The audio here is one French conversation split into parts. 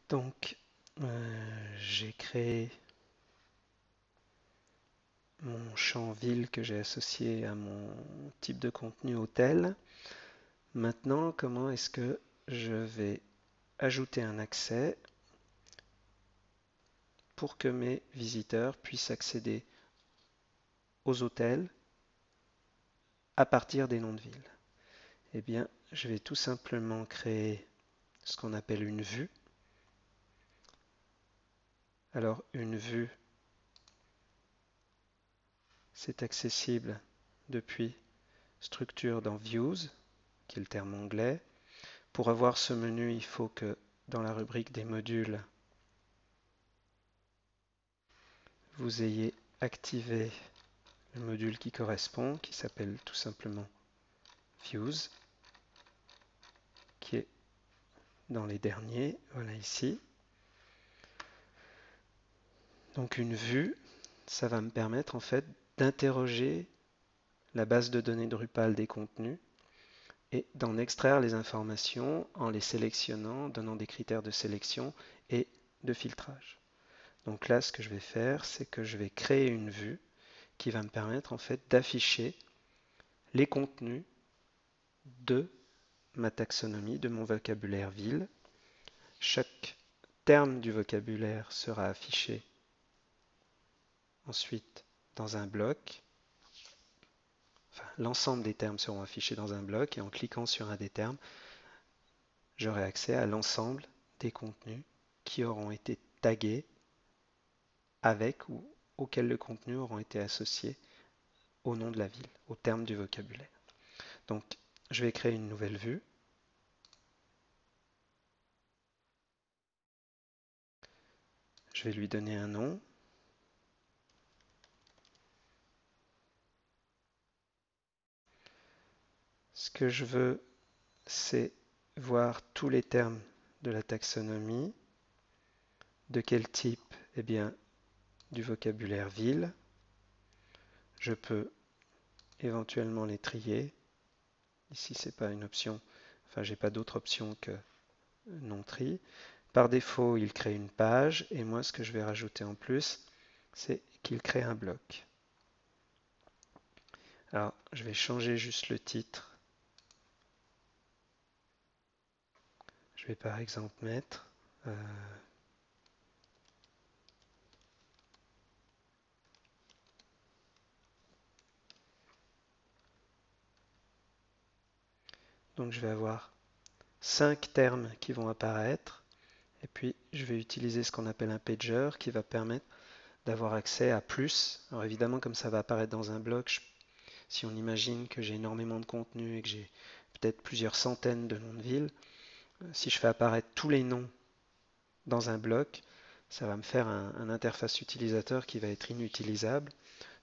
Donc, j'ai créé mon champ ville que j'ai associé à mon type de contenu hôtel. Maintenant, comment est-ce que je vais ajouter un accès pour que mes visiteurs puissent accéder aux hôtels à partir des noms de ville? Eh bien, je vais tout simplement créer ce qu'on appelle une vue. Alors, une vue, c'est accessible depuis Structure dans Views, qui est le terme anglais. Pour avoir ce menu, il faut que dans la rubrique des modules, vous ayez activé le module qui correspond, qui s'appelle tout simplement Views, qui est dans les derniers, voilà ici. Donc une vue, ça va me permettre en fait d'interroger la base de données Drupal des contenus et d'en extraire les informations en les sélectionnant, donnant des critères de sélection et de filtrage. Donc là, ce que je vais faire, c'est que je vais créer une vue qui va me permettre en fait d'afficher les contenus de ma taxonomie, de mon vocabulaire ville. Chaque terme du vocabulaire sera affiché ensuite dans un bloc. Enfin, l'ensemble des termes seront affichés dans un bloc et en cliquant sur un des termes, j'aurai accès à l'ensemble des contenus qui auront été tagués avec ou auxquels le contenu auront été associés au nom de la ville, au terme du vocabulaire. Donc, je vais créer une nouvelle vue. Je vais lui donner un nom. Ce que je veux, c'est voir tous les termes de la taxonomie. De quel type? Eh bien, du vocabulaire ville. Je peux éventuellement les trier. Ici, ce n'est pas une option. Enfin, j'ai pas d'autre option que non tri. Par défaut, il crée une page. Et moi, ce que je vais rajouter en plus, c'est qu'il crée un bloc. Alors, je vais changer juste le titre. Je vais par exemple mettre donc je vais avoir 5 termes qui vont apparaître. Et puis, je vais utiliser ce qu'on appelle un pager qui va permettre d'avoir accès à plus. Alors évidemment, comme ça va apparaître dans un bloc, si on imagine que j'ai énormément de contenu et que j'ai peut-être plusieurs centaines de noms de villes, si je fais apparaître tous les noms dans un bloc, ça va me faire un interface utilisateur qui va être inutilisable.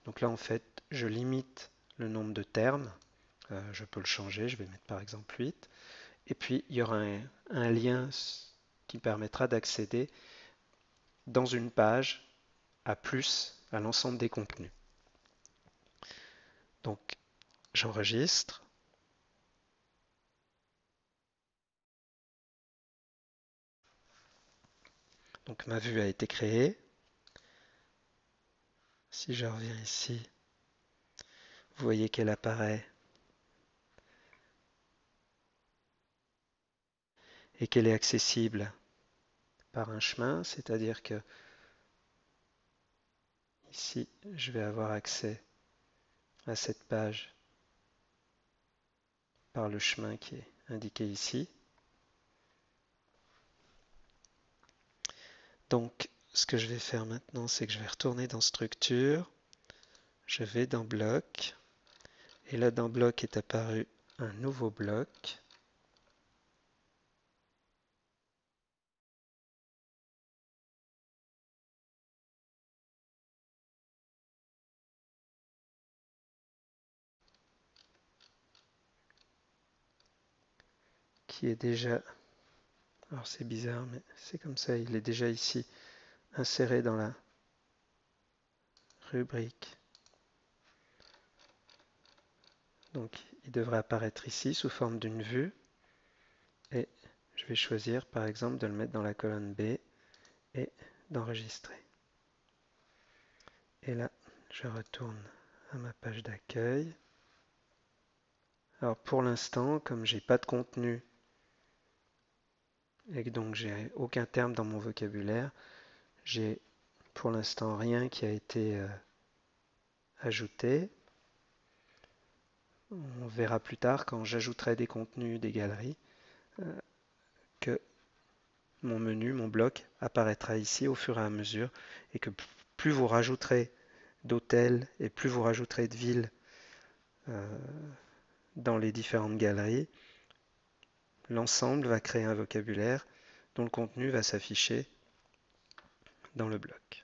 Donc là, en fait, je limite le nombre de termes. Je peux le changer, je vais mettre par exemple 8. Et puis, il y aura un lien qui permettra d'accéder dans une page à plus à l'ensemble des contenus. Donc, j'enregistre. Donc, ma vue a été créée. Si je reviens ici, vous voyez qu'elle apparaît et qu'elle est accessible par un chemin, c'est-à-dire que ici, je vais avoir accès à cette page par le chemin qui est indiqué ici. Donc, ce que je vais faire maintenant, c'est que je vais retourner dans Structure, je vais dans Bloc, et là dans Bloc est apparu un nouveau bloc. Qui est déjà, alors c'est bizarre, mais c'est comme ça, il est déjà ici inséré dans la rubrique. Donc il devrait apparaître ici sous forme d'une vue. Et Je vais choisir par exemple de le mettre dans la colonne B et d'enregistrer. Et là, je retourne à ma page d'accueil. Alors pour l'instant, comme j'ai pas de contenu et que donc j'ai aucun terme dans mon vocabulaire, j'ai pour l'instant rien qui a été ajouté. On verra plus tard quand j'ajouterai des contenus des galeries que mon menu, mon bloc apparaîtra ici au fur et à mesure et que plus vous rajouterez d'hôtels et plus vous rajouterez de villes dans les différentes galeries, l'ensemble va créer un vocabulaire dont le contenu va s'afficher dans le bloc.